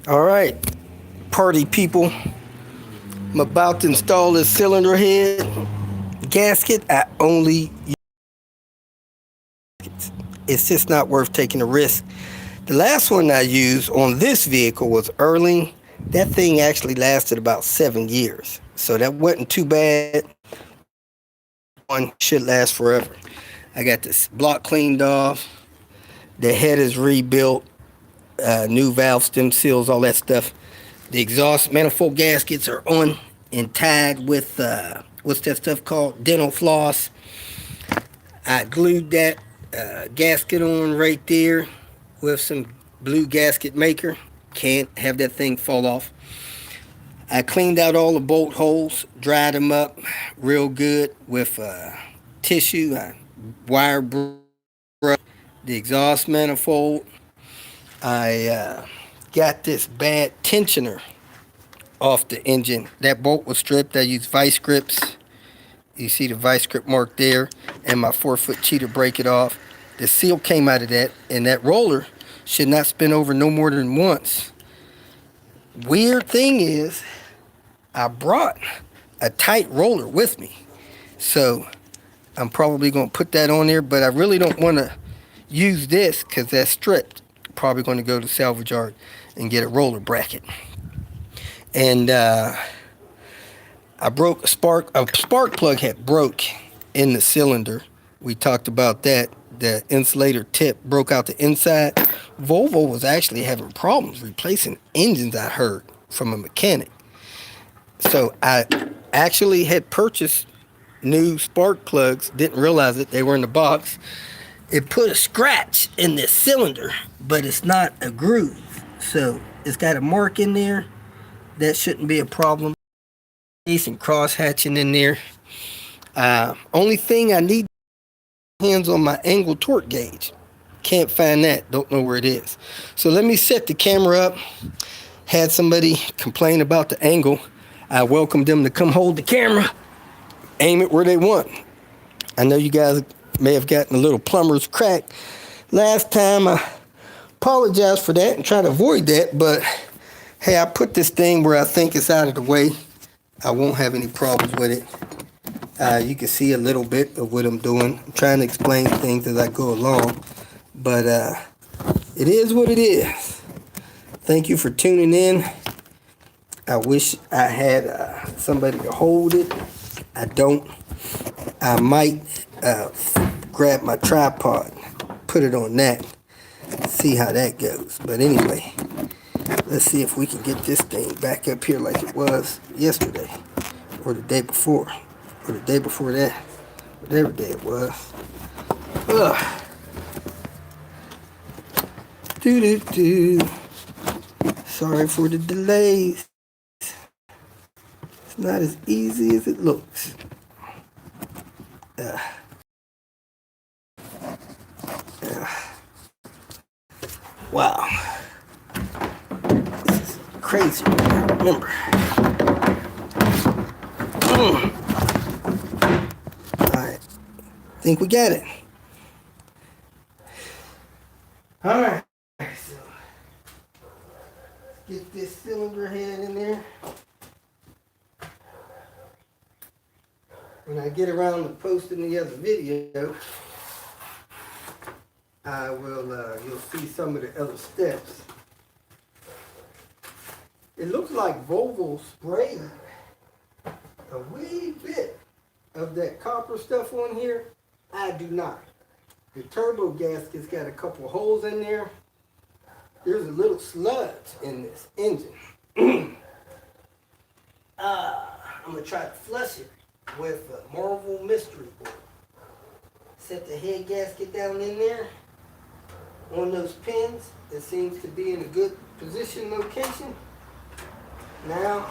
All right, party people. I'm about to install this cylinder head gasket. It's just not worth taking the risk. The last one I used on this vehicle was Erling. That thing actually lasted about 7 years. So that wasn't too bad. One should last forever. I got this block cleaned off. The head is rebuilt. New valve stem seals, all that stuff. The exhaust manifold gaskets are on and tied with what's that stuff called? Dental floss. I glued that gasket on right there with some blue gasket maker. Can't have that thing fall off. I cleaned out all the bolt holes, dried them up real good with tissue. I wire brush the exhaust manifold. I got this bad tensioner off the engine. That bolt was stripped. I used vice grips. You see the vice grip mark there, and my 4-foot cheater break it off. The seal came out of that, and that roller should not spin over no more than once. Weird thing is, I brought a tight roller with me, so I'm probably going to put that on there, but I really don't want to use this because that's stripped. Probably going to go to salvage yard and get a roller bracket. And I broke a spark plug had broke in the cylinder. We talked about that. The insulator tip broke out the inside. Volvo was actually having problems replacing engines, I heard from a mechanic. So I actually had purchased new spark plugs, didn't realize it, they were in the box. It put a scratch in this cylinder, but it's not a groove. So it's got a mark in there. That shouldn't be a problem. And cross hatching in there. Only thing I need hands on my angle torque gauge. Can't find that. Don't know where it is. So let me set the camera up. Had somebody complain about the angle. I welcomed them to come hold the camera, aim it where they want. I know you guys may have gotten a little plumber's crack last time. I apologize for that and try to avoid that, but hey, I put this thing where I think it's out of the way. I won't have any problems with it. You can see a little bit of what I'm doing. I'm trying to explain things as I go along, but it is what it is. Thank you for tuning in. I wish I had somebody to hold it. I don't. I might grab my tripod, put it on that, see how that goes. But anyway, let's see if we can get this thing back up here like it was yesterday, or the day before, or the day before that, whatever day it was. Ugh. Doo-doo-doo. Sorry for the delays. It's not as easy as it looks. Wow. This is crazy. Remember. Alright. Think we got it. Alright. So let's get this cylinder head in there. When I get around to posting the other video, I will, you'll see some of the other steps. It looks like Volvo sprayed a wee bit of that copper stuff on here. I do not. The turbo gasket's got a couple holes in there. There's a little sludge in this engine. I'm gonna try to flush it with a Marvel mystery board. Set the head gasket down in there on those pins. It seems to be in a good position location. Now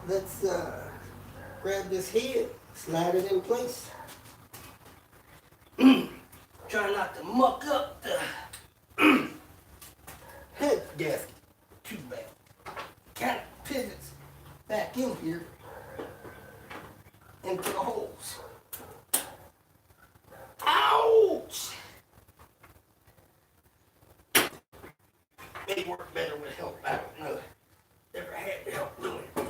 let's grab this head, slide it in place. Try not to muck up the head gasket too bad. Kind of pivots back in here into the holes. Ouch! may work better with help. I don't know. Never had to help doing it.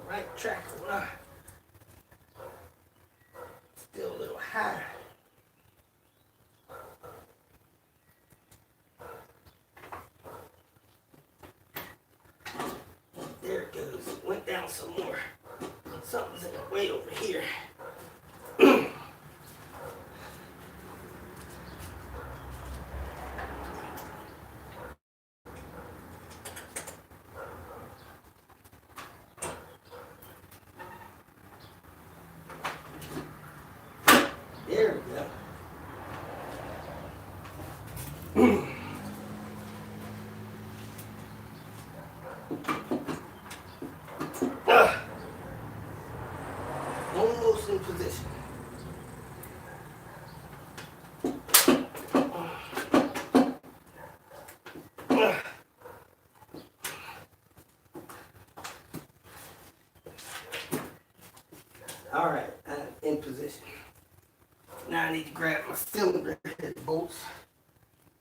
Right track or still a little high. There it goes. Went down some more. Something's in the way over here. There we go. Almost in position. All right, I'm in position. Now I need to grab my cylinder head bolts,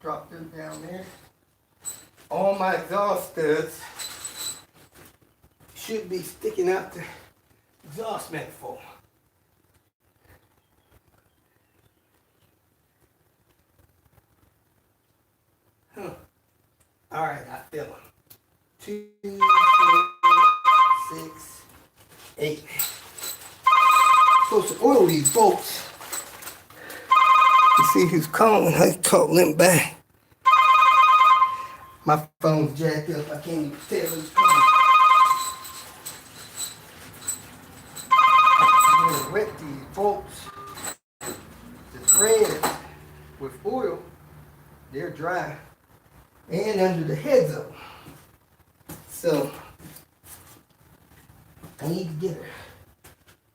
drop them down there. All my exhaust studs should be sticking out the exhaust manifold. Huh. All right, I feel them. 2, 4, 6, 8. Supposed to oil these bolts. You see who's calling? I caught limp back. My phone's jacked up. I can't even tell who's calling. I'm gonna wet these bolts. The threads with oil, they're dry and under the heads of them. So I need to get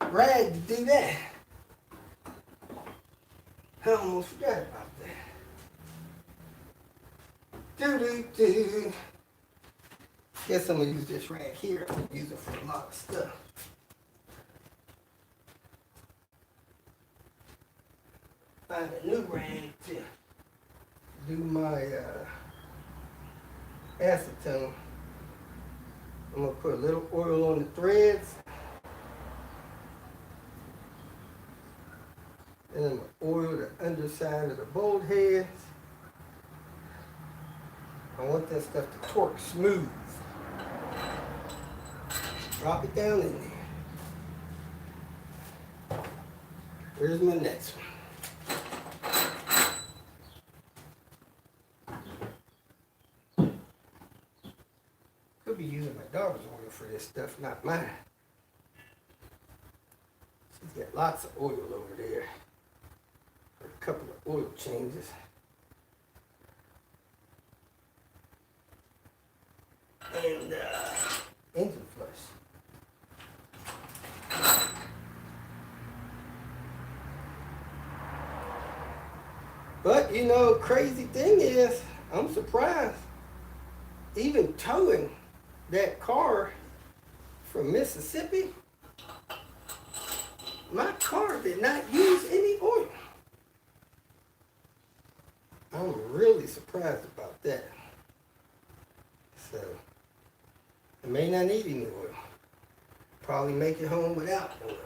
a rag to do that. I almost forgot about that. Do. Guess I'm gonna use this rag here. I'm gonna use it for a lot of stuff. Find a new rag to do my acetone. I'm gonna put a little oil on the threads. And I'm gonna oil the underside of the bolt heads. I want that stuff to torque smooth. Drop it down in there. Where's my next one? Could be using my daughter's oil for this stuff, not mine. She's got lots of oil over there. For a couple of oil changes. And engine flush. But you know, crazy thing is, I'm surprised. Even towing that car from Mississippi, my car did not use any oil. I'm really surprised about that. So, I may not need any oil. Probably make it home without oil.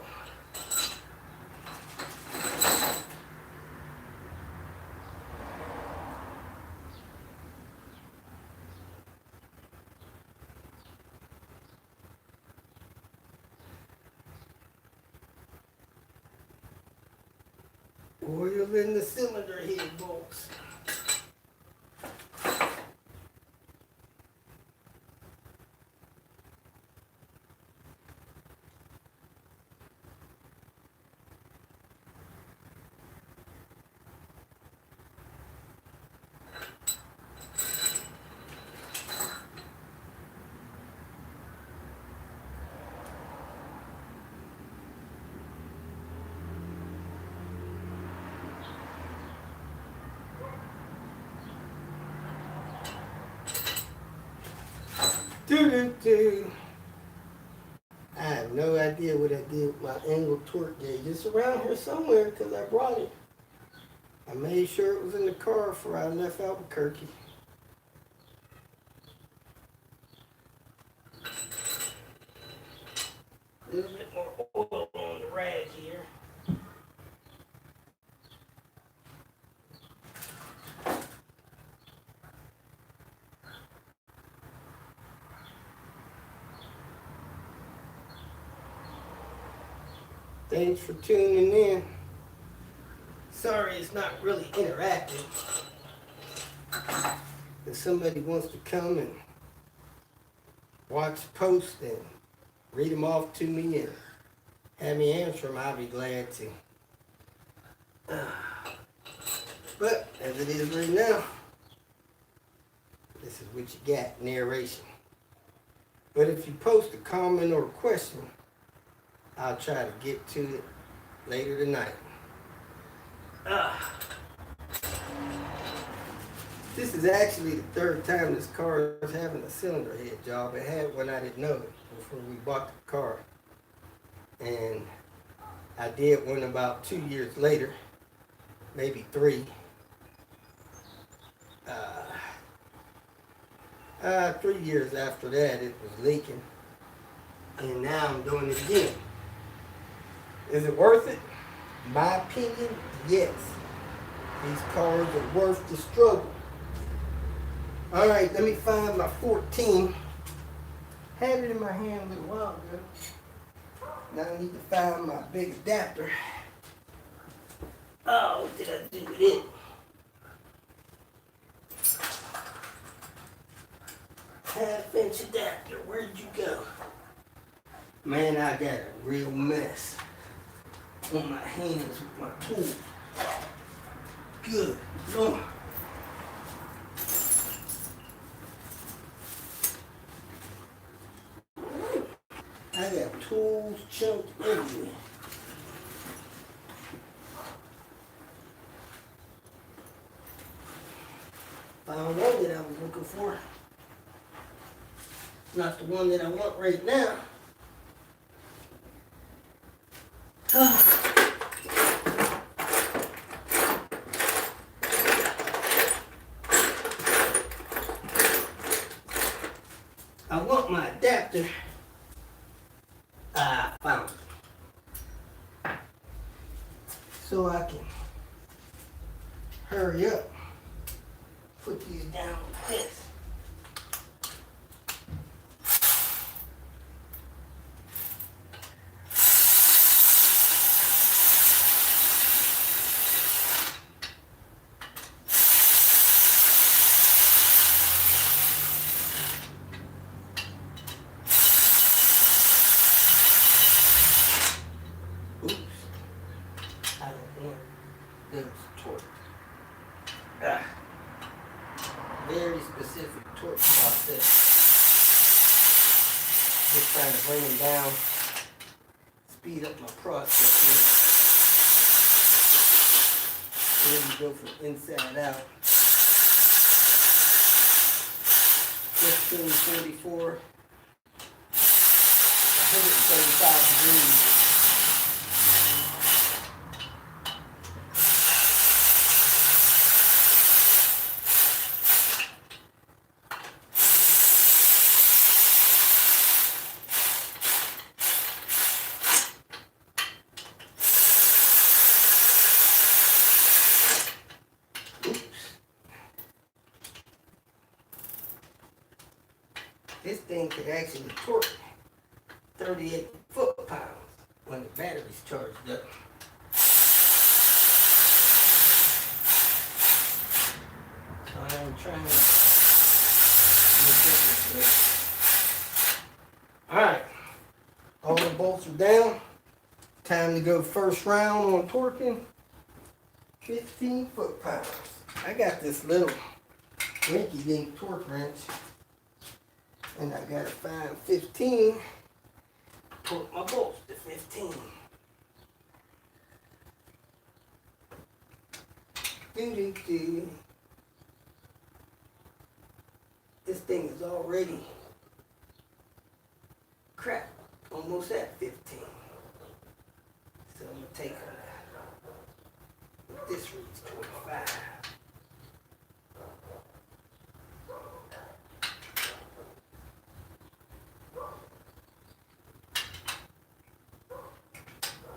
Oil in the cylinder head bolts. Do. I have no idea what I did with my angle torque gauge. It's around here somewhere because I brought it. I made sure it was in the car before I left Albuquerque. A little bit more oil on the rag here. Thanks for tuning in. Sorry it's not really interactive. If somebody wants to come and watch posts and read them off to me and have me answer them, I'll be glad to. But as it is right now, this is what you got, narration. But if you post a comment or a question, I'll try to get to it later tonight. This is actually the third time this car is having a cylinder head job. It had one, I didn't know it before we bought the car. And I did one about 2 years later, maybe 3. 3 years after that, it was leaking. And now I'm doing it again. Is it worth it? My opinion, yes. These cars are worth the struggle. All right, let me find my 14. Had it in my hand a little while ago. Now I need to find my big adapter. Oh, what did I do with it? Half-inch adapter, where'd you go? Man, I got a real mess on my hands with my tools. Good Lord. I got tools chunked everywhere. Found one that I was looking for. Not the one that I want right now. I want my adapter. I found it. So I can hurry up. Put these down like this. Very specific torque process. Just trying to bring them down, speed up my process here. Then you go from inside out. 1544, 135 degrees. This thing could actually torque 38 foot-pounds when the battery's charged up. So I'm trying to make this work. Alright, all the bolts are down. Time to go first round on torquing. 15 foot-pounds. I got this little rinky-dink torque wrench. And I gotta find 15, put my bolts to 15. This thing is already Crap, almost at 15. So I'm gonna take this reads 25.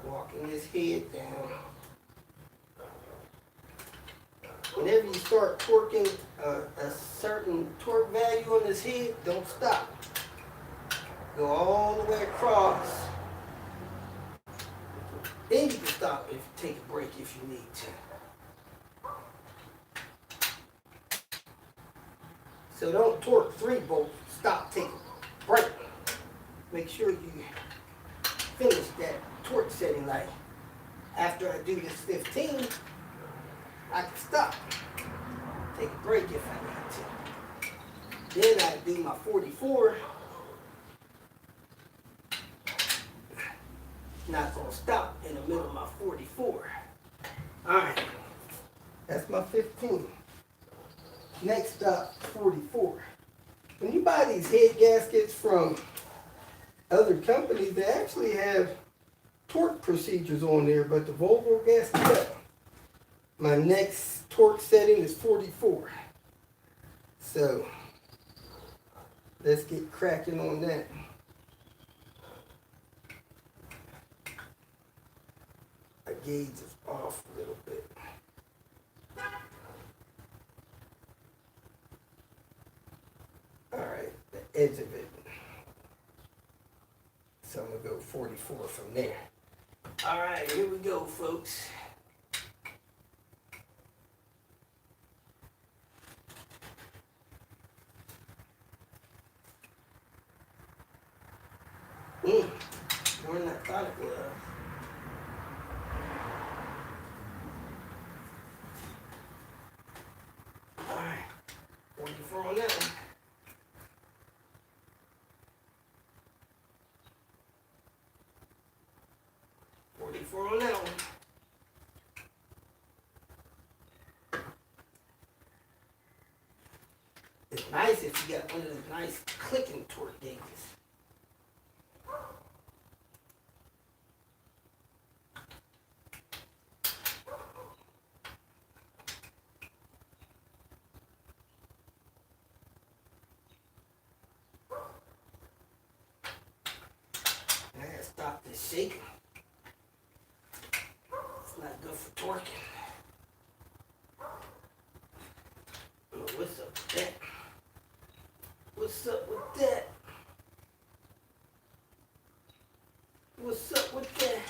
Walking this head down. Whenever you start torquing a certain torque value on this head, don't stop. Go all the way across. Then you can stop if you take a break if you need to. So don't torque 3 bolts, stop, take a break. Make sure you finish that torque setting. Like after I do this 15, I can stop. Take a break if I need to. Then I do my 44. Not gonna stop in the middle of my 44. Alright, that's my 15. Next up, 44. When you buy these head gaskets from other companies, they actually have torque procedures on there, but the Volvo gasket, my next torque setting is 44. So, let's get cracking on that. My gauge is off a little bit. Alright, the edge of it. So I'm going to go 44 from there. Alright, here we go, folks. More than I thought it was. Alright, 44 on that one. On that one. It's nice if you got one of those nice clicking torque gauges. I gotta stop this shaking. Not good for torquing. Oh, what's up with that? What's up with that? What's up with that?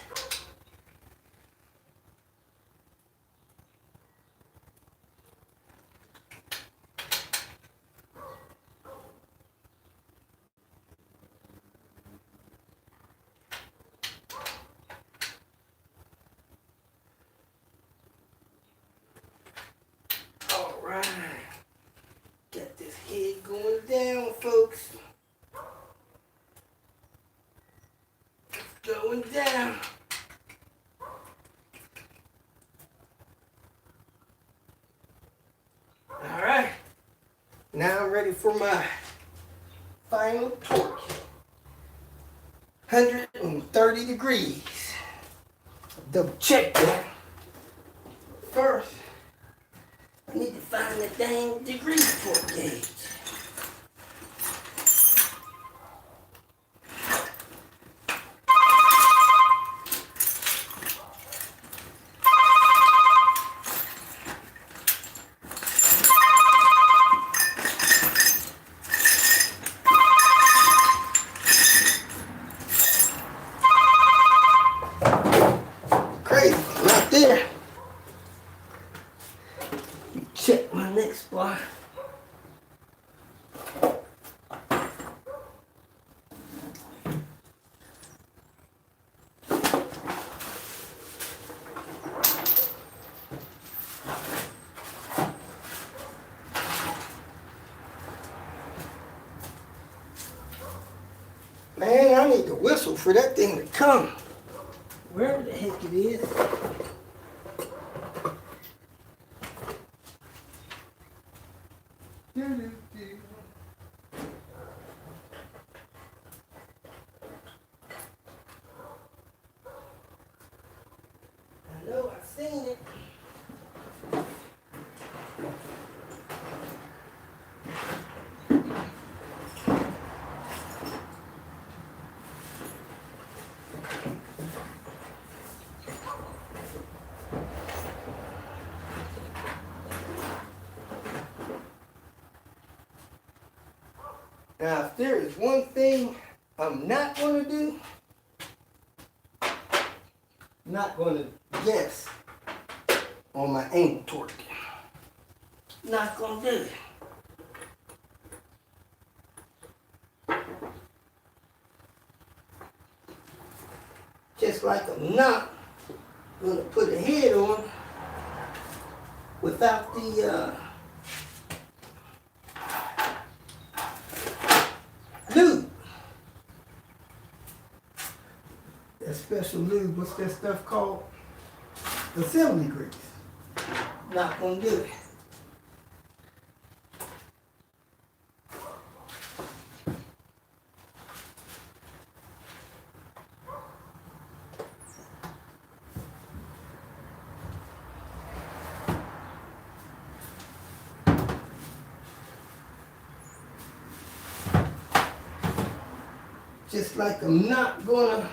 Alright. Get this head going down, folks. It's going down. Alright. Now I'm ready for my final torque. 130 degrees. Double check that. First, I need to find the dang degree torque gauge. Crazy, not there. Check my next spot. Man, I need to whistle for that thing to come. Wherever the heck it is. Now, if there is one thing I'm not going to do, I'm not going to guess on my angle torque. Not going to do it. Just like I'm not going to put a head on without the lube. That special lube, what's that stuff called? Assembly grease. Not gonna do it. Just like I'm not gonna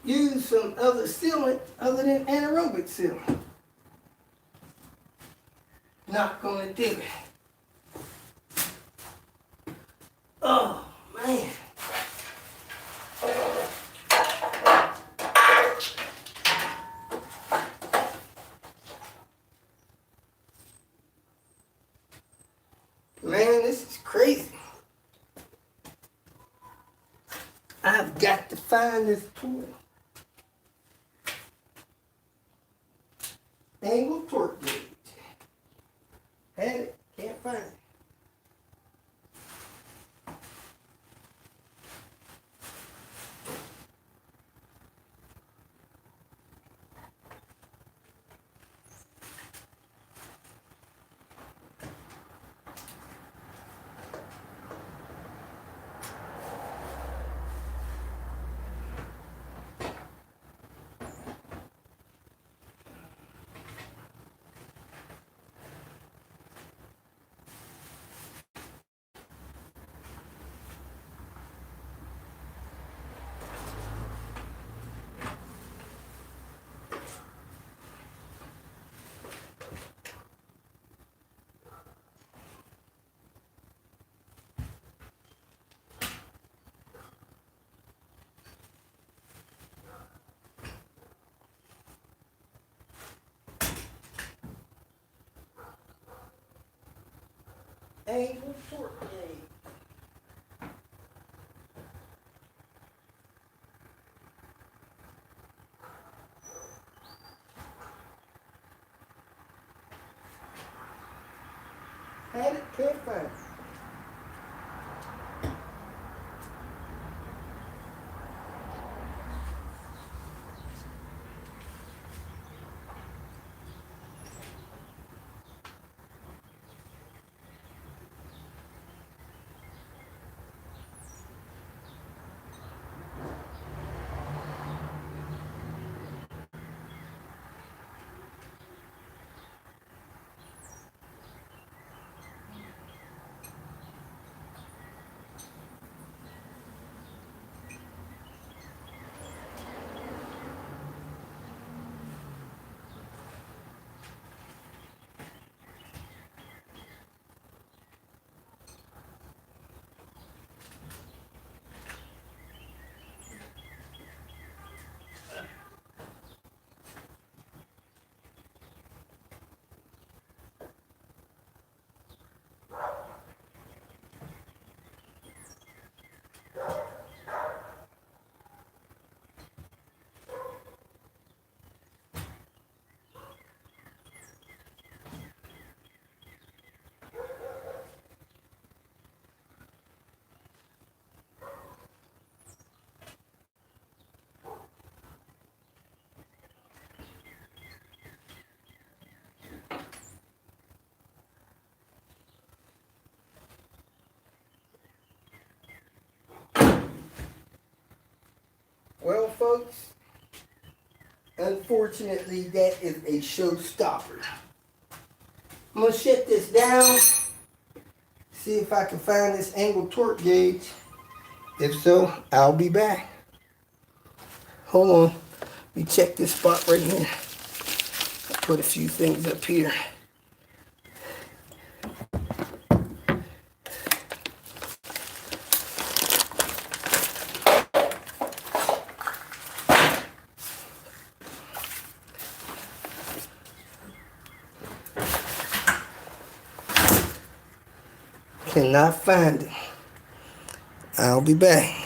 use some other sealant other than anaerobic sealant. Not gonna do it. Oh man. Man, this is crazy. I've got to find this tool. Angle torque gauge. Had it, can't find it. Angle torque gauge. Had it, can't find it. Well, folks, unfortunately, that is a showstopper. I'm going to shut this down, see if I can find this angle torque gauge. If so, I'll be back. Hold on. Let me check this spot right here. I'll put a few things up here. Cannot find it. I'll be back.